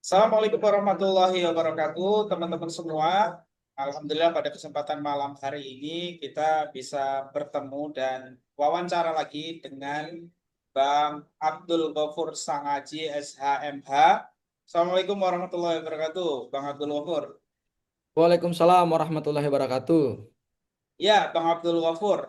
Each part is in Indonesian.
Assalamualaikum warahmatullahi wabarakatuh, teman-teman semua. Alhamdulillah pada kesempatan malam hari ini kita bisa bertemu dan wawancara lagi dengan Bang Abdul Ghafur Sangaji SHMH. Assalamualaikum warahmatullahi wabarakatuh, Bang Abdul Ghafur. Waalaikumsalam warahmatullahi wabarakatuh. Ya, Bang Abdul Ghafur,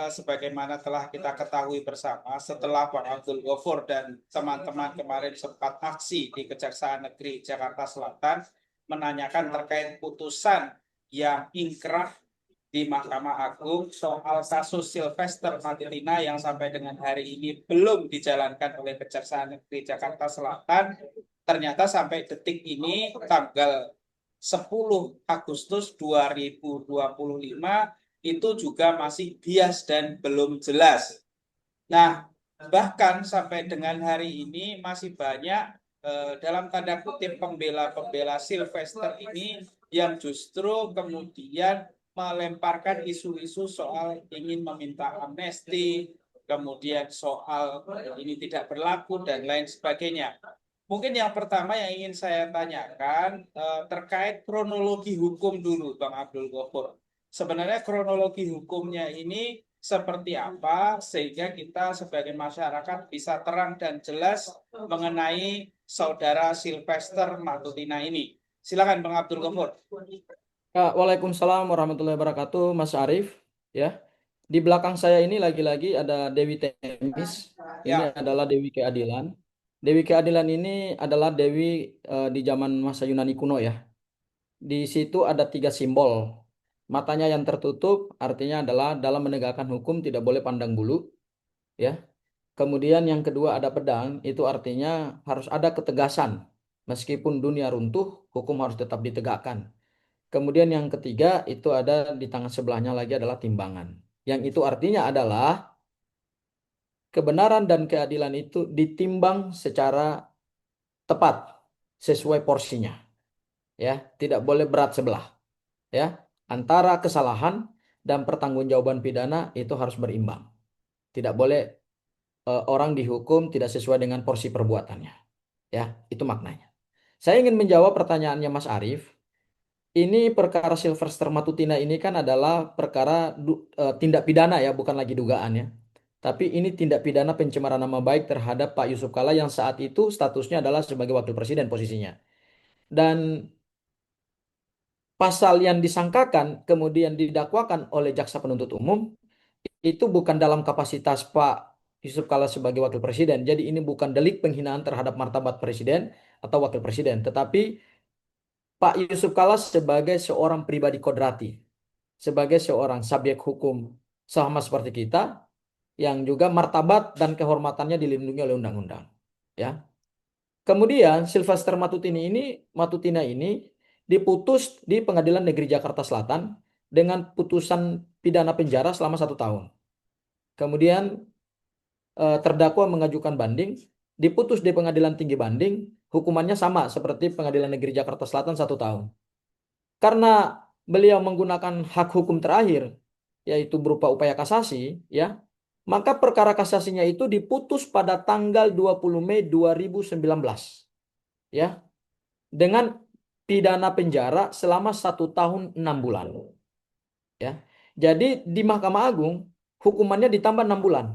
sebagaimana telah kita ketahui bersama, setelah Bang Abdul Ghafur dan teman-teman kemarin sempat aksi di Kejaksaan Negeri Jakarta Selatan menanyakan terkait putusan yang ingkrah di Mahkamah Agung soal kasus Sylvester Matitina yang sampai dengan hari ini belum dijalankan oleh Kejaksaan Negeri Jakarta Selatan. Ternyata sampai detik ini tanggal 10 Agustus 2025 itu juga masih bias dan belum jelas. Nah, bahkan sampai dengan hari ini masih banyak dalam tanda kutip pembela-pembela Sylvester ini yang justru kemudian melemparkan isu-isu soal ingin meminta amnesti, kemudian soal ini tidak berlaku dan lain sebagainya. Mungkin yang pertama yang ingin saya tanyakan terkait kronologi hukum dulu, Bang Abdul Ghafur. Sebenarnya kronologi hukumnya ini seperti apa sehingga kita sebagai masyarakat bisa terang dan jelas mengenai saudara Sylvester Matutina ini. Silakan Bang Abdul Ghafur. Waalaikumsalam warahmatullahi wabarakatuh, Mas Arief. Ya, di belakang saya ini lagi-lagi ada Dewi Temis. Ini Ya, adalah Dewi Keadilan. Dewi Keadilan ini adalah Dewi di zaman masa Yunani kuno ya. Di situ ada tiga simbol. Matanya yang tertutup artinya adalah dalam menegakkan hukum tidak boleh pandang bulu. Ya. Kemudian yang kedua ada pedang, itu artinya harus ada ketegasan. Meskipun dunia runtuh, hukum harus tetap ditegakkan. Kemudian yang ketiga itu ada di tangan sebelahnya lagi adalah timbangan. Yang itu artinya adalah kebenaran dan keadilan itu ditimbang secara tepat sesuai porsinya, ya. Tidak boleh berat sebelah, ya. Antara kesalahan dan pertanggungjawaban pidana itu harus berimbang. Tidak boleh orang dihukum tidak sesuai dengan porsi perbuatannya, ya. Itu maknanya. Saya ingin menjawab pertanyaannya Mas Arief. Ini perkara Sylvester Matutina ini kan adalah perkara tindak pidana ya, bukan lagi dugaan ya. Tapi ini tindak pidana pencemaran nama baik terhadap Pak Yusuf Kalla yang saat itu statusnya adalah sebagai wakil presiden posisinya. Dan pasal yang disangkakan kemudian didakwakan oleh jaksa penuntut umum itu bukan dalam kapasitas Pak Yusuf Kalla sebagai wakil presiden. Jadi ini bukan delik penghinaan terhadap martabat presiden atau wakil presiden, tetapi Pak Yusuf Kalla sebagai seorang pribadi kodrati, sebagai seorang subjek hukum sama seperti kita yang juga martabat dan kehormatannya dilindungi oleh undang-undang. Ya. Kemudian Sylvester Matutina ini diputus di Pengadilan Negeri Jakarta Selatan dengan putusan pidana penjara selama 1 tahun. Kemudian terdakwa mengajukan banding, diputus di Pengadilan Tinggi Banding, hukumannya sama seperti Pengadilan Negeri Jakarta Selatan 1 tahun. Karena beliau menggunakan hak hukum terakhir, yaitu berupa upaya kasasi, ya, maka perkara kasasinya itu diputus pada tanggal 20 Mei 2019, ya, dengan pidana penjara selama 1 tahun 6 bulan, ya. Jadi di Mahkamah Agung hukumannya ditambah 6 bulan,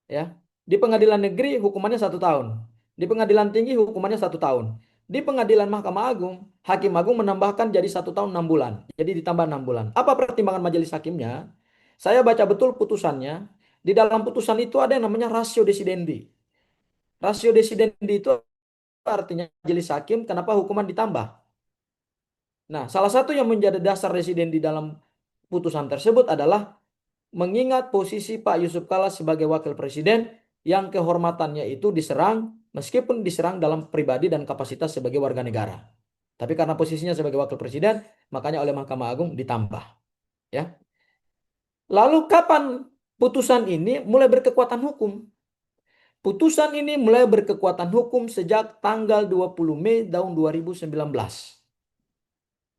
ya. Di pengadilan negeri hukumannya 1 tahun, di pengadilan tinggi hukumannya 1 tahun, di pengadilan Mahkamah Agung Hakim Agung menambahkan jadi 1 tahun 6 bulan, jadi ditambah 6 bulan. Apa pertimbangan majelis hakimnya? Saya baca betul putusannya. Di dalam putusan itu ada yang namanya ratio desidendi. Rasio desidendi itu artinya majelis hakim kenapa hukuman ditambah. Nah, salah satu yang menjadi dasar residen di dalam putusan tersebut adalah mengingat posisi Pak Yusuf Kalla sebagai wakil presiden yang kehormatannya itu diserang meskipun diserang dalam pribadi dan kapasitas sebagai warga negara. Tapi karena posisinya sebagai wakil presiden, makanya oleh Mahkamah Agung ditambah. Ya. Lalu kapan putusan ini mulai berkekuatan hukum? Putusan ini mulai berkekuatan hukum sejak tanggal 20 Mei tahun 2019.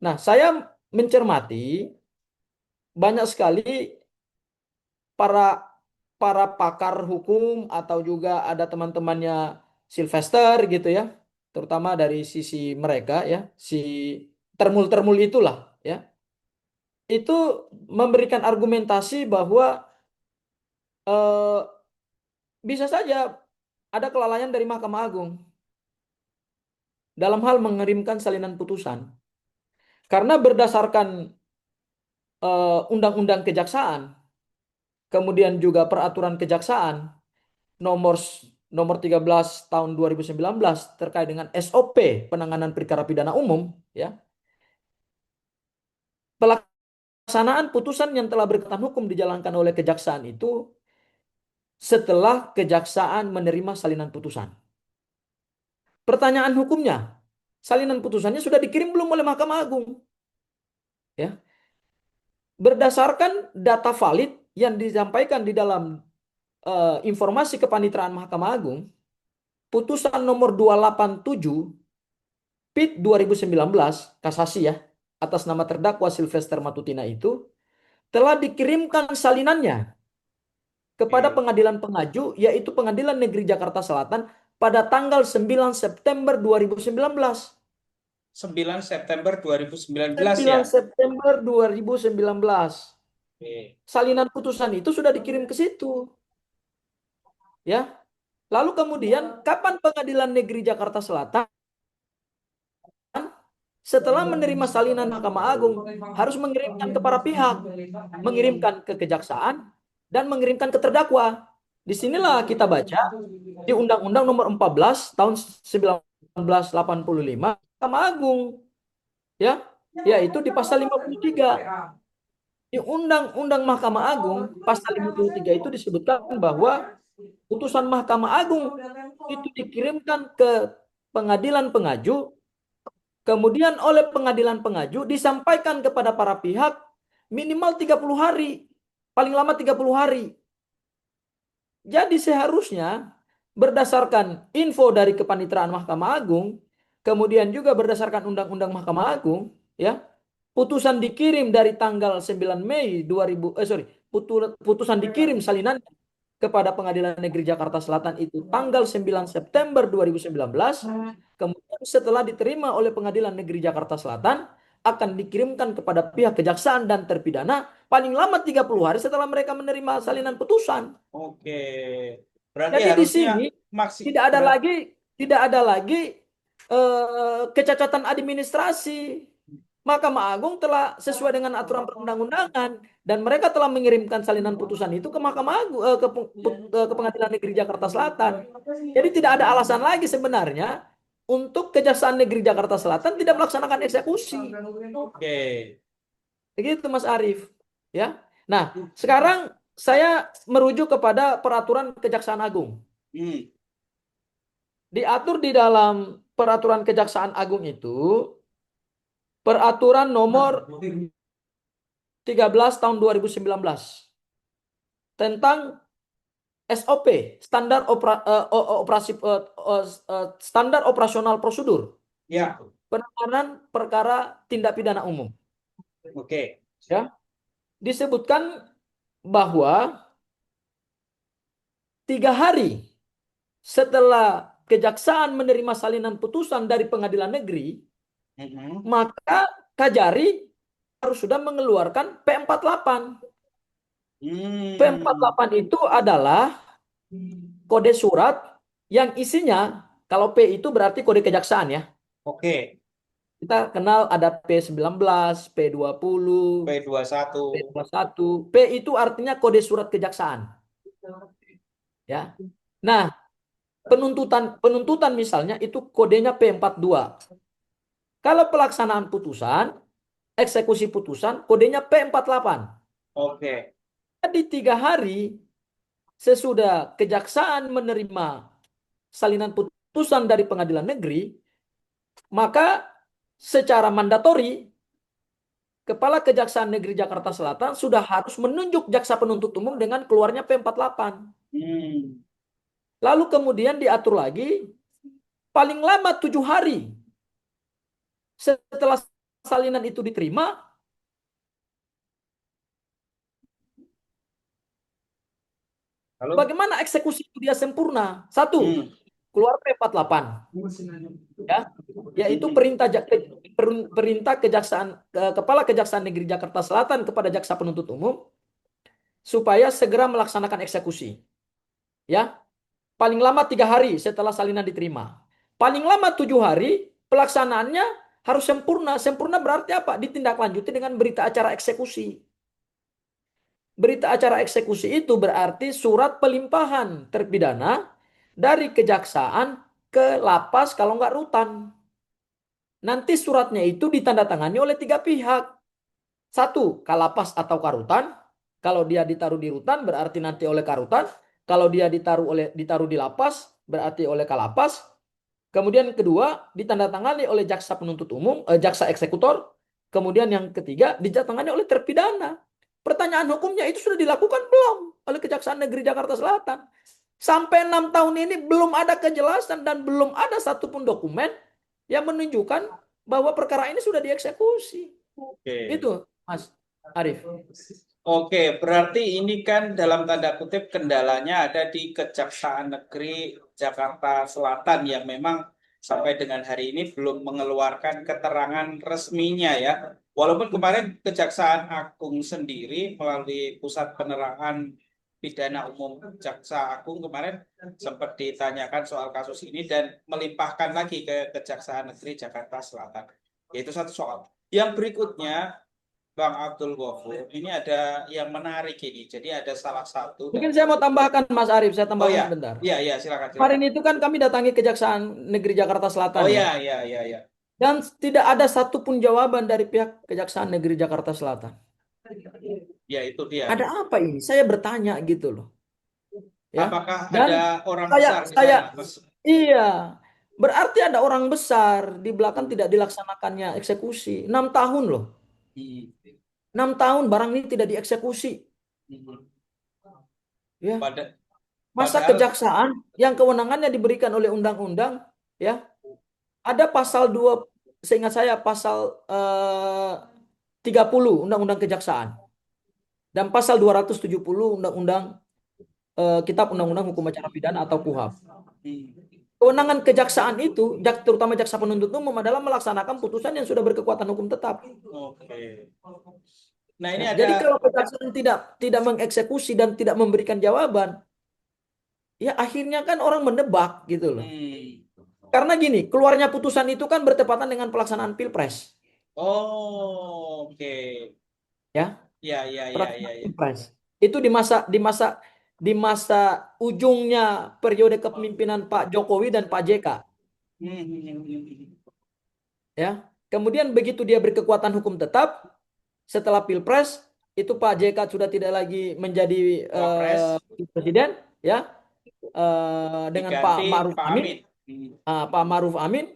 Nah, saya mencermati banyak sekali para para pakar hukum atau juga ada teman-temannya Sylvester gitu ya. terutama dari sisi mereka ya, si termul-termul itulah ya, itu memberikan argumentasi bahwa eh, bisa saja ada kelalaian dari Mahkamah Agung dalam hal mengirimkan salinan putusan. Karena berdasarkan Undang-Undang Kejaksaan, kemudian juga Peraturan Kejaksaan nomor nomor 13 tahun 2019 terkait dengan SOP penanganan perkara pidana umum, ya. Pelaksanaan putusan yang telah berkekuatan hukum dijalankan oleh kejaksaan itu setelah kejaksaan menerima salinan putusan. Pertanyaan hukumnya, salinan putusannya sudah dikirim belum oleh Mahkamah Agung? Ya. Berdasarkan data valid yang disampaikan di dalam informasi kepanitraan Mahkamah Agung, putusan nomor 287 PIT 2019 kasasi ya atas nama terdakwa Sylvester Matutina itu telah dikirimkan salinannya kepada Oke. pengadilan pengaju yaitu Pengadilan Negeri Jakarta Selatan pada tanggal 9 September 2019. 9 September 2019 9 ya. September 2019. Oke. Salinan putusan itu sudah dikirim ke situ. Ya. Lalu kemudian kapan Pengadilan Negeri Jakarta Selatan setelah menerima salinan Mahkamah Agung harus mengirimkan ke para pihak, mengirimkan ke kejaksaan dan mengirimkan ke terdakwa. Disinilah kita baca di Undang-Undang Nomor 14 tahun 1985 Mahkamah Agung, ya, yaitu di pasal 53. Di Undang-Undang Mahkamah Agung pasal 53 itu disebutkan bahwa putusan Mahkamah Agung itu dikirimkan ke pengadilan pengaju, kemudian oleh pengadilan pengaju disampaikan kepada para pihak minimal 30 hari, paling lama 30 hari. Jadi seharusnya berdasarkan info dari kepanitraan Mahkamah Agung, kemudian juga berdasarkan Undang-Undang Mahkamah Agung, ya, putusan dikirim dari tanggal 9 Mei 2000, putusan dikirim salinan kepada Pengadilan Negeri Jakarta Selatan itu tanggal 9 September 2019, kemudian setelah diterima oleh Pengadilan Negeri Jakarta Selatan akan dikirimkan kepada pihak kejaksaan dan terpidana paling lama 30 hari setelah mereka menerima salinan putusan. Oke. Berarti Jadi di harusnya sini maksi tidak ada berat. lagi tidak ada lagi kecacatan administrasi. Mahkamah Agung telah sesuai dengan aturan perundang-undangan dan mereka telah mengirimkan salinan putusan itu ke Mahkamah Agung, ke Pengadilan Negeri Jakarta Selatan. Jadi tidak ada alasan lagi sebenarnya untuk Kejaksaan Negeri Jakarta Selatan tidak melaksanakan eksekusi. Oke. Begitu Mas Arief, ya. Nah, sekarang saya merujuk kepada peraturan Kejaksaan Agung. Hmm. Diatur di dalam peraturan Kejaksaan Agung itu peraturan nomor 13 tahun 2019 tentang SOP, standar operasional prosedur Ya. penanganan perkara tindak pidana umum. Oke. Ya, disebutkan bahwa 3 hari setelah kejaksaan menerima salinan putusan dari pengadilan negeri, Mhm. maka Kajari harus sudah mengeluarkan P48. Hmm. P48 itu adalah kode surat yang isinya, kalau P itu berarti kode kejaksaan ya. Oke. Kita kenal ada P19, P20, P21. P21. P itu artinya kode surat kejaksaan. Ya. Nah, penuntutan penuntutan misalnya itu kodenya P42. Kalau pelaksanaan putusan, eksekusi putusan, kodenya P48. Oke. Jadi 3 hari sesudah kejaksaan menerima salinan putusan dari pengadilan negeri, maka secara mandatori Kepala Kejaksaan Negeri Jakarta Selatan sudah harus menunjuk jaksa penuntut umum dengan keluarnya P48. Hmm. Lalu kemudian diatur lagi paling lama 7 hari setelah salinan itu diterima, Lalu? bagaimana eksekusi itu dia sempurna? Satu, Hmm. keluar P48 ya, yaitu perintah Kepala Kejaksaan Negeri Jakarta Selatan kepada Jaksa Penuntut Umum supaya segera melaksanakan eksekusi. Ya, paling lama 3 hari setelah salinan diterima. Paling lama 7 hari pelaksanaannya harus sempurna. Sempurna berarti apa? Ditindaklanjuti dengan berita acara eksekusi. Berita acara eksekusi itu berarti surat pelimpahan terpidana dari kejaksaan ke lapas kalau nggak rutan. Nanti suratnya itu ditandatangani oleh 3 pihak. Satu, kalapas atau karutan. Kalau dia ditaruh di rutan berarti nanti oleh karutan. Kalau dia ditaruh di lapas berarti oleh kalapas. Kemudian kedua, ditandatangani oleh jaksa penuntut umum, jaksa eksekutor. Kemudian yang ketiga, ditandatangani oleh terpidana. Pertanyaan hukumnya itu sudah dilakukan belum oleh Kejaksaan Negeri Jakarta Selatan? Sampai 6 tahun ini belum ada kejelasan dan belum ada satupun dokumen yang menunjukkan bahwa perkara ini sudah dieksekusi. Oke. Itu, Mas Arief. Oke, berarti ini kan dalam tanda kutip kendalanya ada di Kejaksaan Negeri Jakarta Selatan yang memang sampai dengan hari ini belum mengeluarkan keterangan resminya ya. Walaupun kemarin Kejaksaan Agung sendiri melalui Pusat Penerangan Pidana Umum Jaksa Agung kemarin sempat ditanyakan soal kasus ini dan melimpahkan lagi ke Kejaksaan Negeri Jakarta Selatan. Yaitu satu soal. Yang berikutnya Bang Abdul Ghafur, ini ada yang menarik ini. Jadi ada salah satu Mungkin dari. saya mau tambahkan, Mas Arief, saya Oh tambahkan ya, sebentar. iya iya silakan Kemarin silakan. itu kan kami datangi Kejaksaan Negeri Jakarta Oh Selatan ya. ya iya iya iya. Dan tidak ada satupun jawaban dari pihak Kejaksaan Negeri Jakarta Selatan. Ya itu dia. Ada apa ini? Saya bertanya gitu loh. Ya. Apakah Dan ada orang saya besar di saya sana, Mas? iya. Berarti ada orang besar di belakang Hmm. tidak dilaksanakannya eksekusi. 6 tahun loh. Hmm. 6 tahun barang ini tidak dieksekusi. Hmm. Ya. Pada Masa padahal kejaksaan yang kewenangannya diberikan oleh undang-undang ya. Ada pasal 2, seingat saya pasal 30 Undang-Undang Kejaksaan dan pasal 270 Undang-Undang Kitab Undang-Undang Hukum Acara Pidana atau KUHP. hmm. Kewenangan kejaksaan itu, terutama jaksa penuntut umum adalah melaksanakan putusan yang sudah berkekuatan hukum tetap. Oke. Nah, Ya, ini jadi ada kalau kejaksaan tidak mengeksekusi dan tidak memberikan jawaban, ya akhirnya kan orang menebak gitu loh. hmm. Karena gini, keluarnya putusan itu kan bertepatan dengan pelaksanaan Pilpres, Oh, oke. ya, Ya ya ya ya pelaksanaan ya. Pilpres. Itu di masa ujungnya periode kepemimpinan Pak Jokowi dan Pak JK, Hmm. ya. Kemudian begitu dia berkekuatan hukum tetap, setelah Pilpres itu Pak JK sudah tidak lagi menjadi Wapres presiden, ya, dengan Pak diganti Ma'ruf Pak Amin. Amin. Hmm. Pak Ma'ruf Amin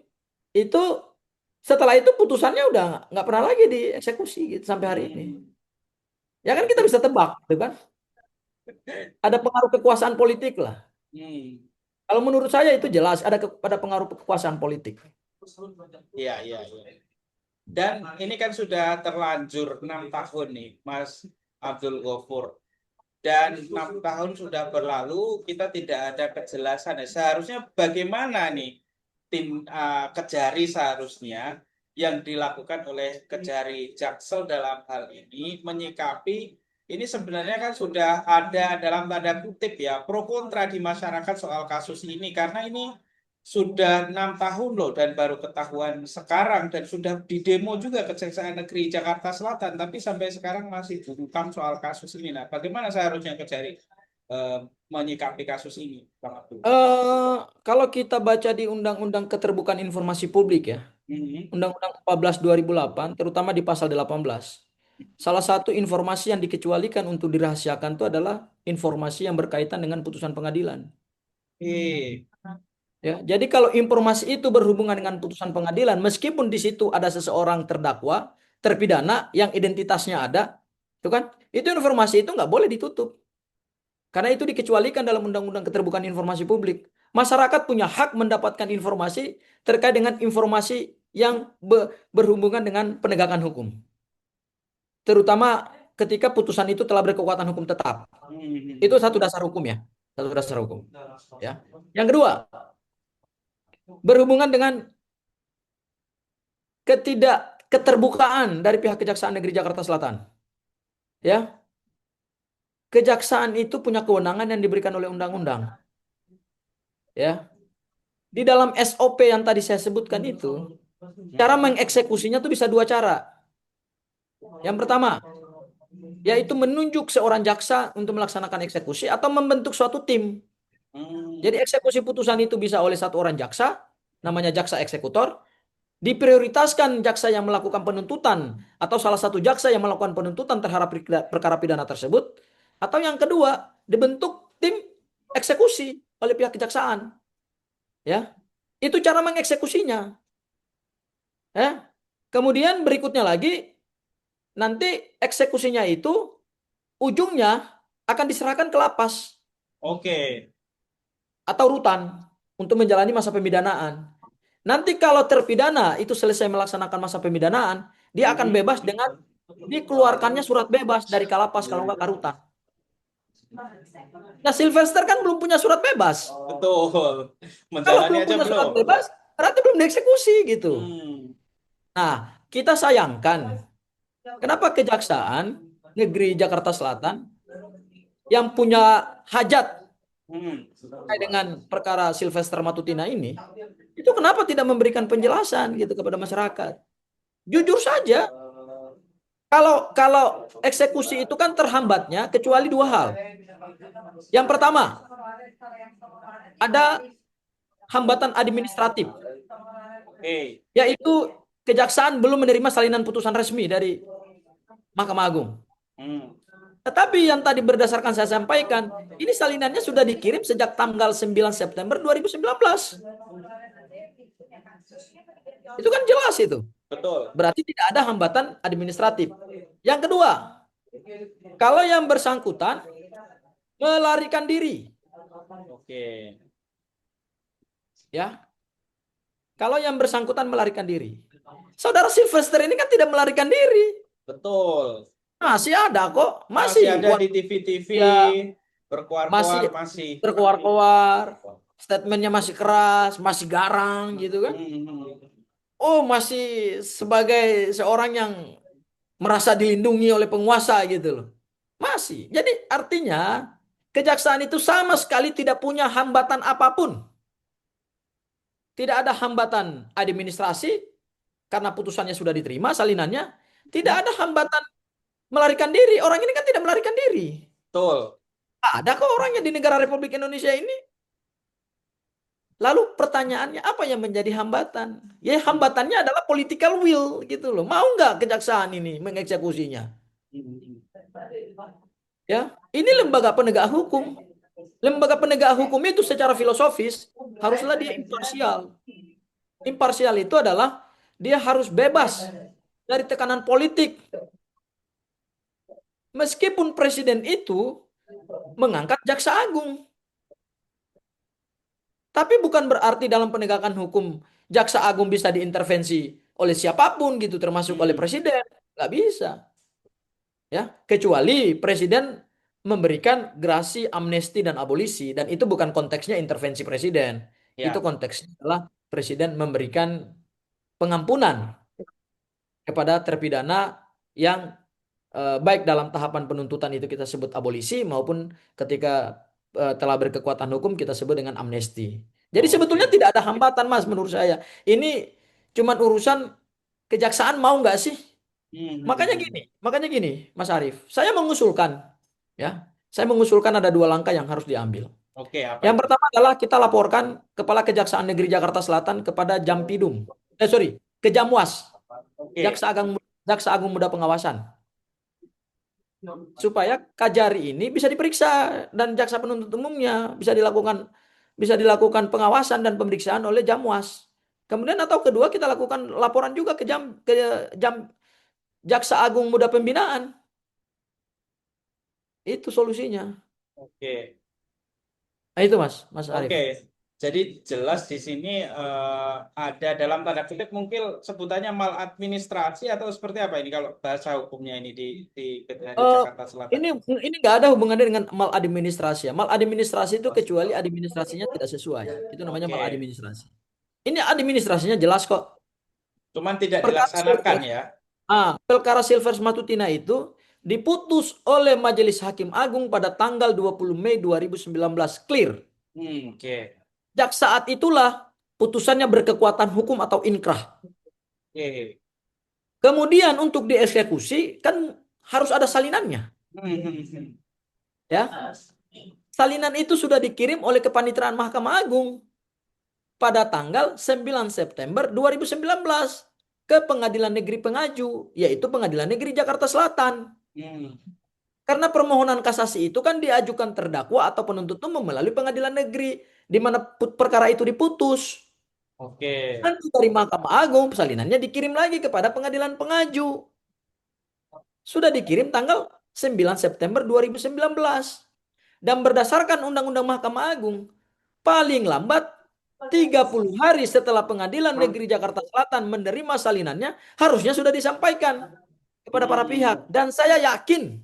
itu setelah itu putusannya udah nggak pernah lagi dieksekusi gitu sampai hari ini. Hmm. Ya kan kita Berarti bisa tebak, gitu kan? Ada pengaruh kekuasaan politik lah. hmm. Kalau menurut saya itu jelas ada pengaruh kekuasaan politik. Iya, iya, iya. Dan ini kan sudah terlanjur 6 tahun nih, Mas Abdul Ghafur. Dan 6 tahun sudah berlalu, kita tidak ada kejelasan. Seharusnya bagaimana nih tim Kejari seharusnya yang dilakukan oleh Kejari Jaksel dalam hal ini menyikapi ini sebenarnya kan sudah ada dalam tanda kutip ya pro kontra di masyarakat soal kasus ini karena ini sudah 6 tahun loh dan baru ketahuan sekarang dan sudah didemo juga Kejaksaan Negeri Jakarta Selatan tapi sampai sekarang masih bungkam soal kasus ini. Nah, bagaimana seharusnya Kejari eh, menyikapi kasus ini, Bang Abdul? Kalau kita baca di Undang-Undang Keterbukaan Informasi Publik ya, Mhm. Undang-Undang 14 2008, terutama di pasal 18. Salah satu informasi yang dikecualikan untuk dirahasiakan itu adalah informasi yang berkaitan dengan putusan pengadilan. Eh, Ya, jadi kalau informasi itu berhubungan dengan putusan pengadilan, meskipun di situ ada seseorang terdakwa, terpidana yang identitasnya ada, itu kan, itu informasi itu nggak boleh ditutup. Karena itu dikecualikan dalam Undang-Undang Keterbukaan Informasi Publik. Masyarakat punya hak mendapatkan informasi terkait dengan informasi yang berhubungan dengan penegakan hukum. Terutama ketika putusan itu telah berkekuatan hukum tetap. Itu mhm. satu dasar hukum ya. Satu dasar hukum. Ya. Yang kedua, berhubungan dengan keterbukaan dari pihak Kejaksaan Negeri Jakarta Selatan. Ya, kejaksaan itu punya kewenangan yang diberikan oleh undang-undang. Ya, di dalam SOP yang tadi saya sebutkan itu, cara mengeksekusinya tuh bisa dua cara. Yang pertama, yaitu menunjuk seorang jaksa untuk melaksanakan eksekusi atau membentuk suatu tim. Hmm. Jadi eksekusi putusan itu bisa oleh satu orang jaksa, namanya jaksa eksekutor, diprioritaskan jaksa yang melakukan penuntutan atau salah satu jaksa yang melakukan penuntutan terhadap perkara pidana tersebut, atau yang kedua, dibentuk tim eksekusi oleh pihak kejaksaan. Ya, itu cara mengeksekusinya. Ya. Kemudian berikutnya lagi, nanti eksekusinya itu ujungnya akan diserahkan ke lapas Oke. atau rutan untuk menjalani masa pemidanaan. Nanti kalau terpidana itu selesai melaksanakan masa pemidanaan, dia akan Mhm. bebas dengan dikeluarkannya surat bebas dari kalapas kalau nggak ke rutan. Nah, Sylvester kan belum punya surat bebas. Betul. Kalau Menjalani belum aja punya surat belum. bebas, berarti belum dieksekusi gitu. Hmm. Nah, kita sayangkan kenapa Kejaksaan Negeri Jakarta Selatan yang punya hajat Hmm. terkait dengan perkara Sylvester Matutina ini, itu kenapa tidak memberikan penjelasan gitu kepada masyarakat? Jujur saja, kalau kalau eksekusi itu kan terhambatnya kecuali dua hal. Yang pertama, ada hambatan administratif, Oke. yaitu kejaksaan belum menerima salinan putusan resmi dari Mahkamah Agung. Hmm. Tetapi yang tadi berdasarkan saya sampaikan, ini salinannya sudah dikirim sejak tanggal 9 September 2019. Itu kan jelas itu. Betul. Berarti tidak ada hambatan administratif. Yang kedua, kalau yang bersangkutan melarikan diri, Oke. ya. Kalau yang bersangkutan melarikan diri. Saudara Sylvester ini kan tidak melarikan diri. Betul. Masih ada kok, Masih masih ada di TV-TV ya masih berkuar-kuar masih. berkoar-koar, statementnya masih keras, masih garang gitu kan. Hmm. Oh, masih sebagai seorang yang merasa dilindungi oleh penguasa gitu loh. Masih. Jadi artinya kejaksaan itu sama sekali tidak punya hambatan apapun. Tidak ada hambatan administrasi karena putusannya sudah diterima salinannya. Tidak ada hambatan melarikan diri. Orang ini kan tidak melarikan diri. Betul. Ada kok orangnya di negara Republik Indonesia ini. Lalu pertanyaannya apa yang menjadi hambatan? Ya hambatannya adalah political will gitu loh. Mau nggak kejaksaan ini mengeksekusinya? Hmm. Ya, ini lembaga penegak hukum. Lembaga penegak hukum itu secara filosofis haruslah dia imparsial. Imparsial itu adalah dia harus bebas dari tekanan politik. Meskipun presiden itu mengangkat jaksa agung. Tapi bukan berarti dalam penegakan hukum jaksa agung bisa diintervensi oleh siapapun gitu, termasuk oleh Hmm. presiden. Nggak bisa. Ya, kecuali presiden memberikan grasi, amnesti, dan abolisi. Dan itu bukan konteksnya intervensi presiden. Itu Ya. konteksnya adalah presiden memberikan pengampunan kepada terpidana yang baik dalam tahapan penuntutan itu kita sebut abolisi maupun ketika telah berkekuatan hukum kita sebut dengan amnesti. Jadi sebetulnya Oke. tidak ada hambatan Mas menurut saya. Ini cuman urusan kejaksaan mau nggak sih? Hmm. Makanya gini, Mas Arief, saya mengusulkan, ya, saya mengusulkan ada dua langkah yang harus diambil. Oke, apa Yang itu? pertama adalah kita laporkan Kepala Kejaksaan Negeri Jakarta Selatan kepada Jampidum, ke Jamwas, Oke. Jaksa Agung, Jaksa Agung Muda Pengawasan, supaya Kajari ini bisa diperiksa dan jaksa penuntut umumnya bisa dilakukan pengawasan dan pemeriksaan oleh Jamwas. Kemudian atau kedua kita lakukan laporan juga ke Jaksa Agung Muda Pembinaan. Itu solusinya. Oke. Nah, itu Mas Arief. Oke. Jadi jelas di sini ada dalam tanda kutip mungkin sebutannya maladministrasi atau seperti apa ini kalau bahasa hukumnya ini di Eh, Jakarta Selatan. ini ini nggak ada hubungannya dengan maladministrasi ya. Maladministrasi itu kecuali administrasinya tidak sesuai. Itu namanya Oke. maladministrasi. Ini administrasinya jelas kok. Cuman tidak Perkara dilaksanakan Silvers, ya. perkara Silvers Matutina itu diputus oleh Majelis Hakim Agung pada tanggal 20 Mei 2019. Clear. Oke. Sejak saat itulah putusannya berkekuatan hukum atau inkrah. Oke. Kemudian untuk dieksekusi kan harus ada salinannya, Hmm. ya. Salinan itu sudah dikirim oleh Kepanitraan Mahkamah Agung pada tanggal 9 September 2019 ke Pengadilan Negeri Pengaju, yaitu Pengadilan Negeri Jakarta Selatan. Hmm. Karena permohonan kasasi itu kan diajukan terdakwa atau penuntut umum melalui Pengadilan Negeri di mana perkara itu diputus. Oke. Nanti dari Mahkamah Agung salinannya dikirim lagi kepada Pengadilan Pengaju. Sudah dikirim tanggal 9 September 2019. Dan berdasarkan Undang-Undang Mahkamah Agung, paling lambat 30 hari setelah Pengadilan Negeri Jakarta Selatan menerima salinannya, harusnya sudah disampaikan kepada para Hmm. pihak. Dan saya yakin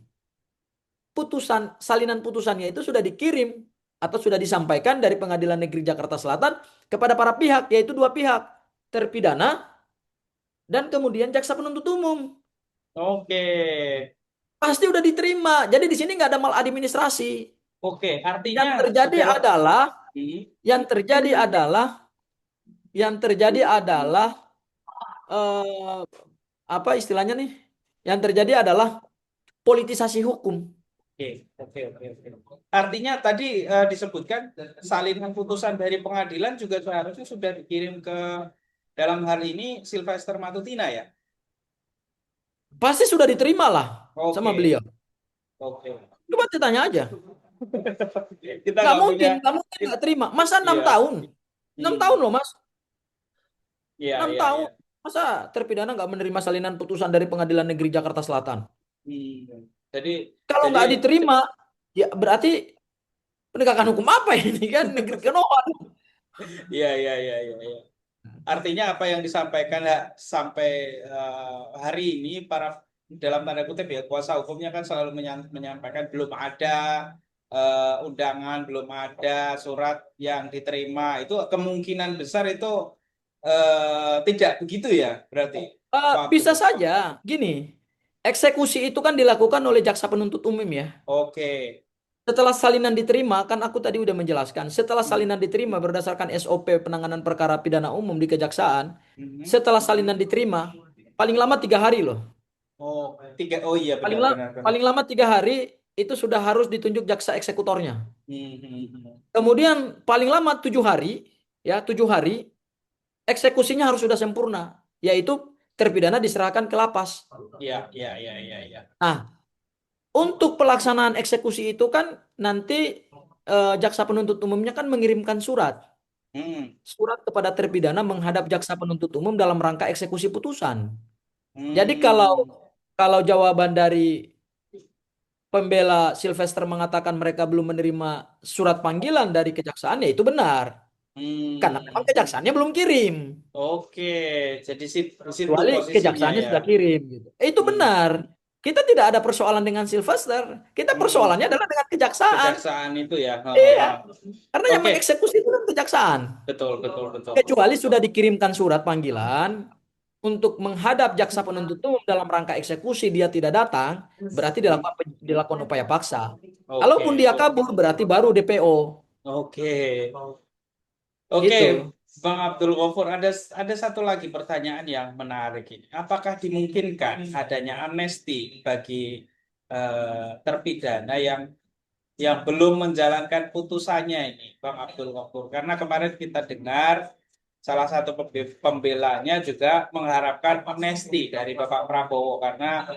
salinan putusannya itu sudah dikirim atau sudah disampaikan dari Pengadilan Negeri Jakarta Selatan kepada para pihak, yaitu dua pihak, terpidana dan kemudian jaksa penuntut umum. Oke. Pasti udah diterima. Jadi di sini nggak ada maladministrasi. Oke. Yang Artinya terjadi secara adalah, hmm. yang terjadi adalah, yang terjadi adalah eh, apa istilahnya nih? Yang terjadi adalah politisasi hukum. Oke, oke, oke, oke. Artinya tadi disebutkan salinan putusan dari pengadilan juga seharusnya sudah dikirim ke dalam hal ini Sylvester Matutina ya. Pasti sudah diterima lah sama Oke, beliau. oke. Coba ditanya aja. Kita nggak punya. Nggak mungkin nggak terima. Masa 6 Iya. tahun? 6 tahun Hmm. loh mas. Iya, 6 iya, tahun. iya. Masa terpidana nggak menerima salinan putusan dari Pengadilan Negeri Jakarta Selatan? Hmm. Jadi, Kalau jadi, nggak diterima, ya berarti penegakan hukum apa ini kan? Negeri kenoan. iya, iya, iya, iya, iya. Artinya apa yang disampaikan sampai hari ini para dalam tanda kutip ya kuasa hukumnya kan selalu menyampaikan belum ada undangan, belum ada surat yang diterima. Itu kemungkinan besar itu tidak begitu ya berarti Pak Abdul. Bisa saja. Gini, eksekusi itu kan dilakukan oleh jaksa penuntut umum ya. Oke. Setelah salinan diterima, kan aku tadi udah menjelaskan. Setelah Hmm. salinan diterima berdasarkan SOP penanganan perkara pidana umum di Kejaksaan, Mhm. setelah salinan diterima, paling lama 3 hari loh. Oh, tiga. Oh iya Paling benar lama, benar benar. paling lama 3 hari itu sudah harus ditunjuk jaksa eksekutornya. Hmm, hmm, hmm. Kemudian paling lama 7 hari, ya 7 hari, eksekusinya harus sudah sempurna, yaitu terpidana diserahkan ke lapas. Iya iya iya iya iya. Nah, untuk pelaksanaan eksekusi itu kan nanti jaksa penuntut umumnya kan mengirimkan Hmm, surat kepada terpidana menghadap jaksa penuntut umum dalam rangka eksekusi putusan. Jadi kalau hmm, kalau jawaban dari pembela Sylvester mengatakan mereka belum menerima surat panggilan dari kejaksaan, ya itu benar. Karena memang hmm. kejaksaannya belum kirim. Oke, jadi di situ Kecuali posisinya kejaksaannya ya. sudah kirim gitu. Itu Hmm. benar. Kita tidak ada persoalan dengan Sylvester. Kita Hmm. persoalannya adalah dengan kejaksaan. Kejaksaan itu ya. Ha, ha, Iya. ha. Karena yang Oke, mengeksekusi itu kan kejaksaan. betul betul betul. Kecuali sudah dikirimkan surat panggilan untuk menghadap jaksa penuntut umum dalam rangka eksekusi, dia tidak datang, berarti Hmm. dilakukan upaya paksa. Kalaupun Oke, dia kabur, berarti baru DPO. oke, oke, Gitu. Bang Abdul Ghafur, ada satu lagi pertanyaan yang menarik ini. Apakah dimungkinkan adanya amnesti bagi terpidana yang belum menjalankan putusannya ini, Bang Abdul Ghafur? Karena kemarin kita dengar salah satu pembelanya juga mengharapkan amnesti dari Bapak Prabowo karena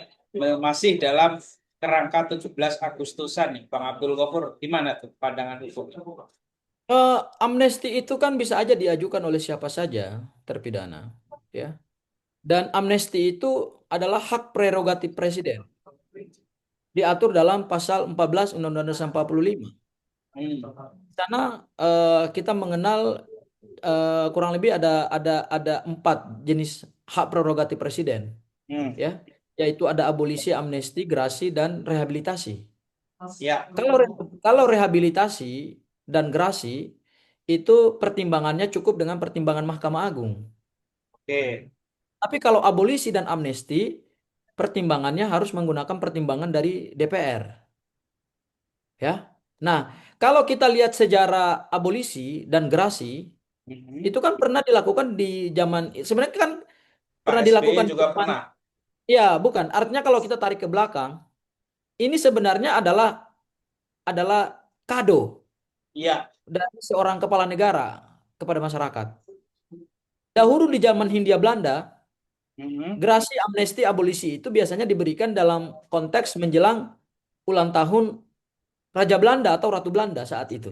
masih dalam kerangka 17 Agustusan nih, Bang Abdul Ghafur. Gimana tuh pandangan hukum? Amnesti itu kan bisa aja diajukan oleh siapa saja terpidana, ya. Dan amnesti itu adalah hak prerogatif presiden, diatur dalam pasal 14 Undang-Undang Dasar 45. Hmm. Di sana kita mengenal kurang lebih ada 4 jenis hak prerogatif presiden, Hmm. ya, yaitu ada abolisi, amnesti, grasi, dan rehabilitasi. Ya. Kalau rehabilitasi dan grasi itu pertimbangannya cukup dengan pertimbangan Mahkamah Agung. Oke. Tapi kalau abolisi dan amnesti, pertimbangannya harus menggunakan pertimbangan dari DPR. Ya. Nah, kalau kita lihat sejarah abolisi dan gerasi, Mhm. itu kan pernah dilakukan di zaman, sebenarnya kan Pak pernah SBY dilakukan di juga zaman, pernah. ya bukan. Artinya kalau kita tarik ke belakang, ini sebenarnya adalah kado Iya. dari seorang kepala negara kepada masyarakat. Dahulu di zaman Hindia Belanda, Mhm. gerasi, amnesti, abolisi itu biasanya diberikan dalam konteks menjelang ulang tahun Raja Belanda atau Ratu Belanda saat itu.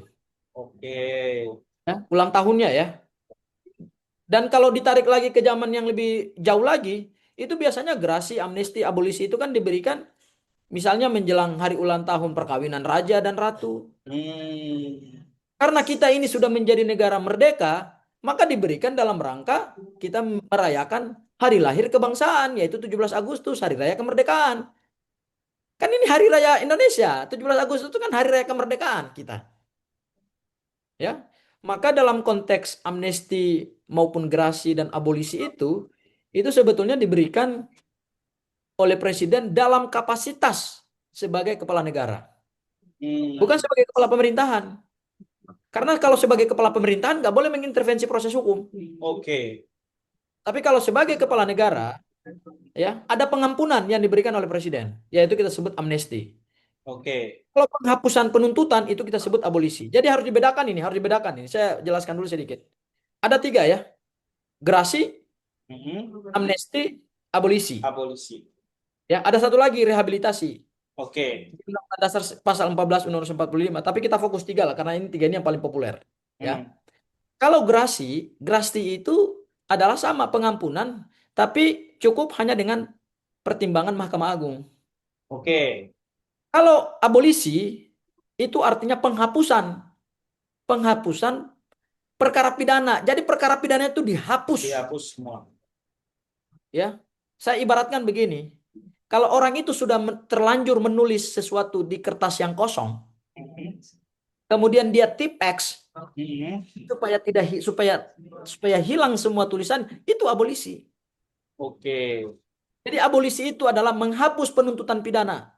Oke. Ya, ulang tahunnya ya. Dan kalau ditarik lagi ke zaman yang lebih jauh lagi, itu biasanya gerasi, amnesti, abolisi itu kan diberikan misalnya menjelang hari ulang tahun perkawinan raja dan ratu. Hmm. Karena kita ini sudah menjadi negara merdeka, maka diberikan dalam rangka kita merayakan hari lahir kebangsaan, yaitu 17 Agustus, hari raya kemerdekaan. Kan ini hari raya Indonesia, 17 Agustus itu kan hari raya kemerdekaan kita. Ya, maka dalam konteks amnesti maupun gerasi dan abolisi itu sebetulnya diberikan oleh presiden dalam kapasitas sebagai kepala negara, bukan Hmm. sebagai kepala pemerintahan. Karena kalau sebagai kepala pemerintahan nggak boleh mengintervensi proses hukum. Oke. Tapi kalau sebagai kepala negara, ya ada pengampunan yang diberikan oleh presiden, yaitu kita sebut amnesti. Oke. Kalau penghapusan penuntutan itu kita sebut abolisi. Jadi harus dibedakan ini, harus dibedakan ini. Saya jelaskan dulu sedikit. Ada tiga ya, gerasi, Mhm. amnesti, abolisi. Abolisi. Ya, ada satu lagi rehabilitasi. Oke. Di Undang-Undang Dasar pasal 14 Undang-Undang 45. Tapi kita fokus tiga lah karena ini tiga ini yang paling populer. Ya. Hmm. Kalau gerasi itu adalah sama pengampunan, tapi cukup hanya dengan pertimbangan Mahkamah Agung. Oke. Kalau abolisi itu artinya penghapusan, penghapusan perkara pidana. Jadi perkara pidana itu dihapus. Dihapus semua. Ya, saya ibaratkan begini. Kalau orang itu sudah terlanjur menulis sesuatu di kertas yang kosong, Mhm. kemudian dia tipex Mhm. supaya tidak supaya hilang semua tulisan, itu abolisi. Oke. Jadi abolisi itu adalah menghapus penuntutan pidana.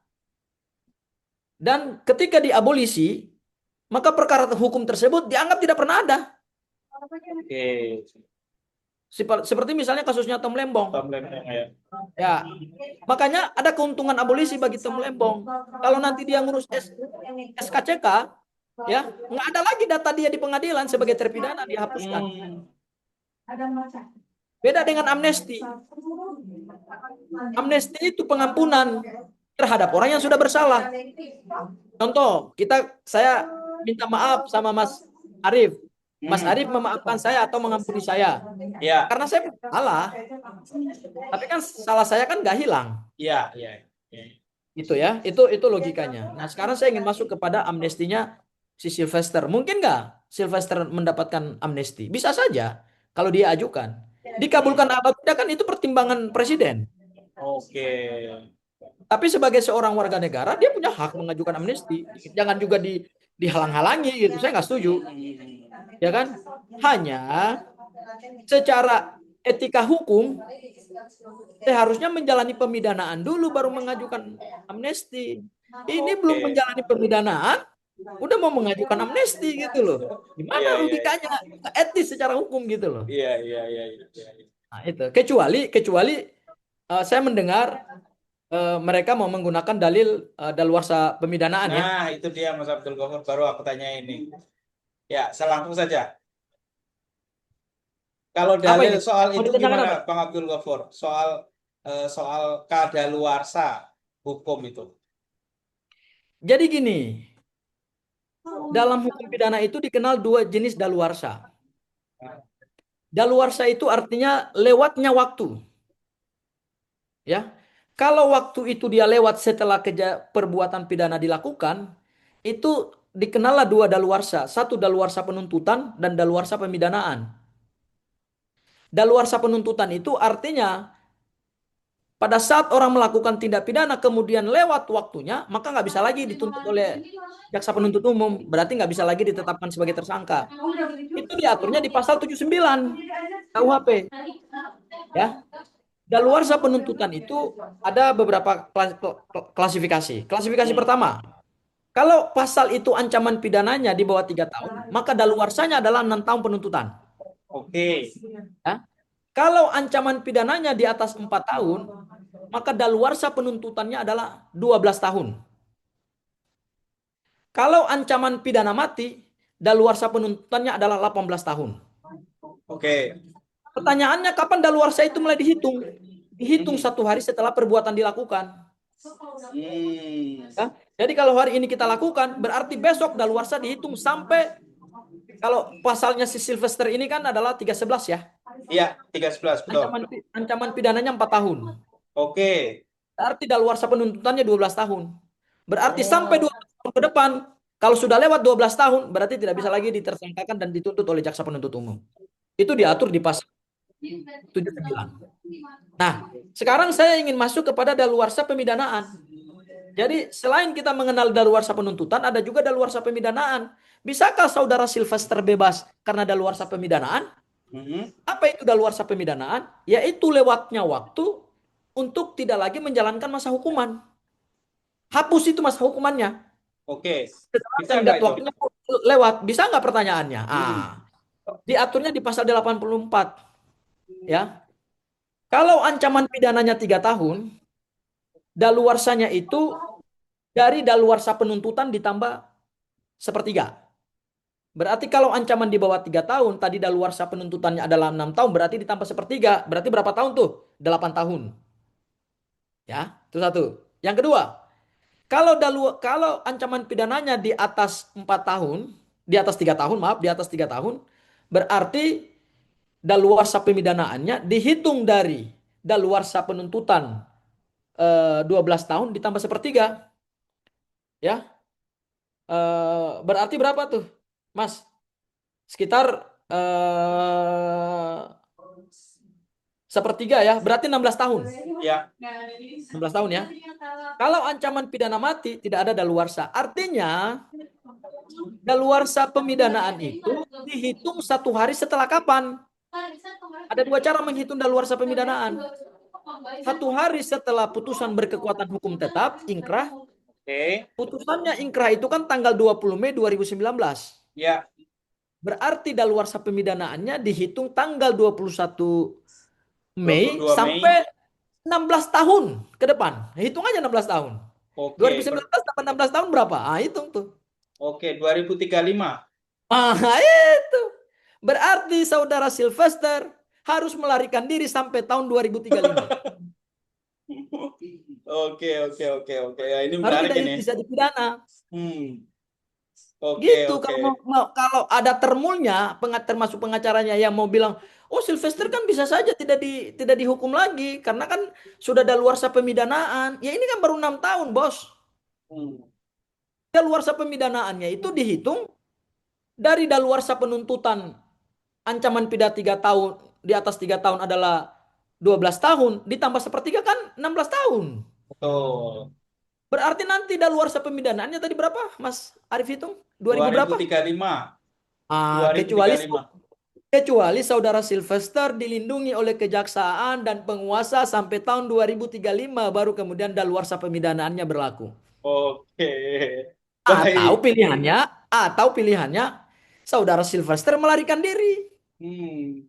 Dan ketika diabolisi, maka perkara hukum tersebut dianggap tidak pernah ada. Oke. Seperti misalnya kasusnya Tom Lembong. Tom Lembong ya. Ya, makanya ada keuntungan abolisi bagi Tom Lembong. Kalau nanti dia ngurus SKCK, ya nggak ada lagi data dia di pengadilan sebagai terpidana, dihapuskan. Hmm. Beda dengan amnesti. Amnesti itu pengampunan terhadap orang yang sudah bersalah. Contoh, saya minta maaf sama Mas Arif. Mas Hmm. Arif memaafkan saya atau mengampuni saya. Ya. Karena saya salah, tapi kan salah saya kan nggak hilang. Ya. Ya. Ya. Gitu ya, itu logikanya. Nah, sekarang saya ingin masuk kepada amnestinya si Sylvester. Mungkin nggak Sylvester mendapatkan amnesti? Bisa saja kalau dia ajukan. Dikabulkan Hmm. atau tidak kan itu pertimbangan presiden. Oke. Tapi sebagai seorang warga negara, dia punya hak mengajukan amnesti. Jangan juga dihalang-halangi gitu. Saya nggak setuju, Hmm. ya kan? Hanya secara etika hukum, seharusnya menjalani pemidanaan dulu baru mengajukan amnesti. Ini belum Oke. menjalani pemidanaan, udah mau mengajukan amnesti gitu loh. Iya, Gimana iya, logikanya? Nggak etis secara hukum gitu loh. iya, iya, iya, iya, iya. Nah, itu. Kecuali saya mendengar mereka mau menggunakan dalil daluarsa pemidanaan ya. Nah, itu dia Mas Abdul Ghaffar, baru aku tanya ini. Ya, saya langsung saja. Kalau Apa dalil ini? soal Mau itu ditanyakan gimana, apa? Bang Abdul Ghaffar? Soal kadaluarsa hukum itu. Jadi gini, dalam hukum pidana itu dikenal dua jenis daluarsa. Daluarsa itu artinya lewatnya waktu. Ya, kalau waktu itu dia lewat setelah perbuatan pidana dilakukan, itu dikenallah dua daluarsa. Satu daluarsa penuntutan dan daluarsa pemidanaan. Daluarsa penuntutan itu artinya pada saat orang melakukan tindak pidana kemudian lewat waktunya, maka nggak bisa lagi dituntut oleh jaksa penuntut umum. Berarti nggak bisa lagi ditetapkan sebagai tersangka. Itu diaturnya di pasal 79 KUHP. Ya, daluarsa penuntutan itu ada beberapa klasifikasi. Klasifikasi Hmm. pertama, kalau pasal itu ancaman pidananya di bawah 3 tahun, maka daluarsanya adalah 6 tahun penuntutan. Oke. Ya. Kalau ancaman pidananya di atas 4 tahun, maka daluarsa penuntutannya adalah 12 tahun. Kalau ancaman pidana mati, daluarsa penuntutannya adalah 18 tahun. Oke. Pertanyaannya, kapan daluarsa itu mulai dihitung? Dihitung Hmm. 1 hari setelah perbuatan dilakukan. Hmm. Ya. Jadi kalau hari ini kita lakukan, berarti besok daluarsa dihitung sampai, kalau pasalnya si Sylvester ini kan adalah 311 ya. Iya, 13 betul. Ancaman pidananya 4 tahun. Oke. Berarti daluarsa penuntutannya 12 tahun. Berarti sampai Oh. 12 tahun ke depan, kalau sudah lewat 12 tahun, berarti tidak bisa lagi ditersangkakan dan dituntut oleh jaksa penuntut umum. Itu diatur di pasal 79. Nah, sekarang saya ingin masuk kepada daluarsa pemidanaan. Jadi selain kita mengenal daluarsa penuntutan, ada juga daluarsa pemidanaan. Bisakah saudara Sylvester bebas karena daluarsa pemidanaan? Hmm. Apa itu daluarsa pemidanaan? Yaitu lewatnya waktu untuk tidak lagi menjalankan masa hukuman. Hapus itu masa hukumannya. Oke. Setelah Bisa tenggat nggak itu? waktunya lewat. Bisa nggak pertanyaannya? Hmm. Diaturnya di pasal 84. Ya. Kalau ancaman pidananya 3 tahun, daluarsanya itu dari daluarsa penuntutan ditambah sepertiga. Berarti kalau ancaman di bawah 3 tahun, tadi daluarsa penuntutannya adalah 6 tahun, berarti ditambah sepertiga. Berarti berapa tahun tuh? 8 tahun. Ya, itu satu. Yang kedua, kalau ancaman pidananya di atas 4 tahun, di atas 3 tahun, maaf, di atas 3 tahun, berarti daluarsa pemidanaannya dihitung dari daluarsa penuntutan 12 tahun ditambah sepertiga. Ya, berarti berapa tuh, Mas? Sekitar sepertiga ya, berarti 16 tahun. Ya. 16 tahun ya. Kalau ancaman pidana mati tidak ada daluarsa. Artinya daluarsa pemidanaan itu dihitung 1 hari setelah kapan? Ada 2 cara menghitung daluarsa pemidanaan. 1 hari setelah putusan berkekuatan hukum tetap, ingkrah. Oke. Putusannya ingkrah itu kan tanggal 20 Mei 2019. Ya. Berarti daluarsa pemidanaannya dihitung tanggal 21 Mei 22 Mei. sampai 16 tahun ke depan. Hitung aja 16 tahun. Oke. 2019 tambah 16 tahun berapa? Ah, hitung tuh. Oke, 2035. Ah, itu. Berarti saudara Sylvester harus melarikan diri sampai tahun 2035. Oke, oke, oke, oke. Ya, ini Baru menarik tidak ini. bisa dipidana. Hmm. Oke, Gitu. oke. Kalau ada termulnya, termasuk pengacaranya yang mau bilang, oh Sylvester kan bisa saja tidak dihukum lagi karena kan sudah daluarsa pemidanaan. Ya ini kan baru 6 tahun, bos. Hmm. Daluarsa pemidanaannya itu dihitung dari daluarsa penuntutan ancaman pidana 3 tahun, di atas 3 tahun adalah 12 tahun, ditambah sepertiga kan 16 tahun. Betul. Berarti nanti daluarsa pemidanaannya tadi berapa, Mas Arif hitung? 2000 berapa? 2035. Ah, kecuali 2035. kecuali saudara Sylvester dilindungi oleh kejaksaan dan penguasa sampai tahun 2035 baru kemudian daluarsa pemidanaannya berlaku. Oke. Atau Baik. pilihannya, atau pilihannya saudara Sylvester melarikan diri. Hmm.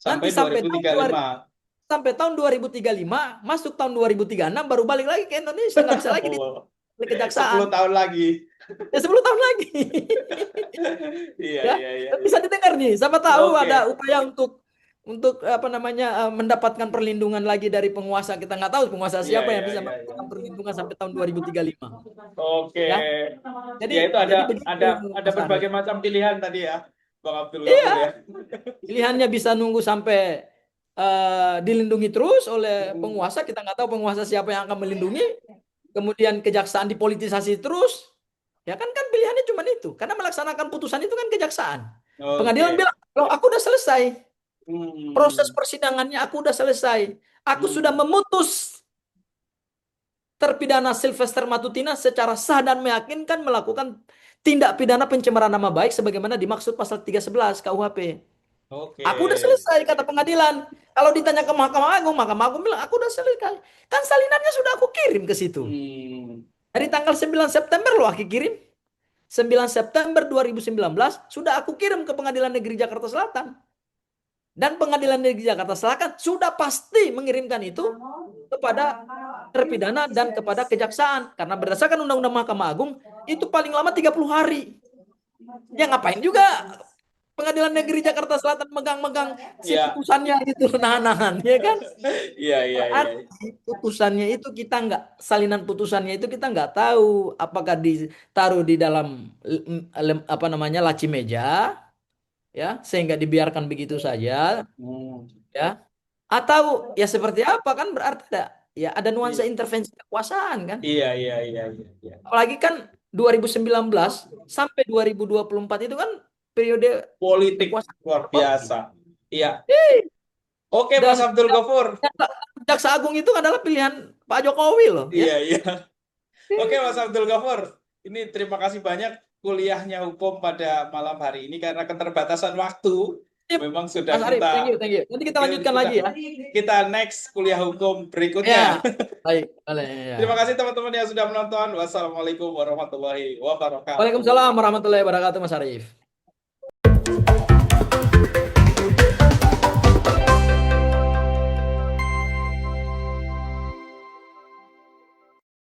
Nanti Sampai 2035. sampai tahun 2035, masuk tahun 2036 baru balik lagi ke Indonesia, nggak bisa lagi Oh, oleh kejaksaan. 10 tahun lagi. Ya 10 tahun lagi. Iya, Ya, iya, iya, kan iya. bisa didengar nih. Siapa tahu ada Oke. upaya untuk apa namanya mendapatkan perlindungan lagi dari penguasa. Kita nggak tahu penguasa Iya, siapa yang iya, bisa iya, iya. mendapatkan perlindungan sampai tahun 2035. Oke. Ya. Jadi Ya itu jadi begitu ada Mas Arief. berbagai macam pilihan tadi ya, Bang Abdul Ghafur Iya, ya. pilihannya bisa nunggu sampai dilindungi terus oleh Hmm. penguasa. Kita nggak tahu penguasa siapa yang akan melindungi. Kemudian kejaksaan dipolitisasi terus. Ya kan pilihannya cuma itu. Karena melaksanakan putusan itu kan kejaksaan. Pengadilan Oke. bilang, loh aku udah selesai. Proses Hmm. persidangannya aku udah selesai. Aku sudah memutus terpidana Sylvester Matutina secara sah dan meyakinkan melakukan tindak pidana pencemaran nama baik sebagaimana dimaksud pasal 311 KUHP. Oke. Aku udah selesai, kata pengadilan. Kalau ditanya ke Mahkamah Agung bilang aku udah selesai. Kan salinannya sudah aku kirim ke situ. Hmm. Dari tanggal 9 September loh aku kirim. 9 September 2019 sudah aku kirim ke Pengadilan Negeri Jakarta Selatan. Dan Pengadilan Negeri Jakarta Selatan sudah pasti mengirimkan itu kepada terpidana dan kepada kejaksaan. Karena berdasarkan Undang-Undang Mahkamah Agung, itu paling lama 30 hari. Ya ngapain juga Pengadilan Negeri Jakarta Selatan megang-megang si Ya. putusannya itu nahan-nahan, ya kan? Iya, iya, iya. Berarti putusannya itu kita nggak, salinan putusannya itu kita nggak tahu apakah ditaruh di dalam apa namanya laci meja, ya, sehingga dibiarkan begitu saja, Hmm. ya, atau ya seperti apa kan berarti ada ya ada nuansa Iya, intervensi kekuasaan kan? iya, iya, iya, iya, iya. Apalagi kan 2019 sampai 2024 itu kan periode Politik kekuasaan luar politik. biasa. Iya. Eh, Oke, Mas dan Abdul Ghafur. Jaksa Agung itu adalah pilihan Pak Jokowi loh, Iya, ya. iya. Oke, Mas Abdul Ghafur. Ini terima kasih banyak kuliahnya hukum pada malam hari ini karena keterbatasan waktu. Sip, Memang sudah Mas Arief, kita thank you, thank you. Nanti kita lanjutkan kita lagi ya. kita next kuliah hukum berikutnya. Ya, baik, boleh ya. Terima kasih teman-teman yang sudah menonton. Wassalamualaikum warahmatullahi wabarakatuh. Waalaikumsalam warahmatullahi wabarakatuh, Mas Arief.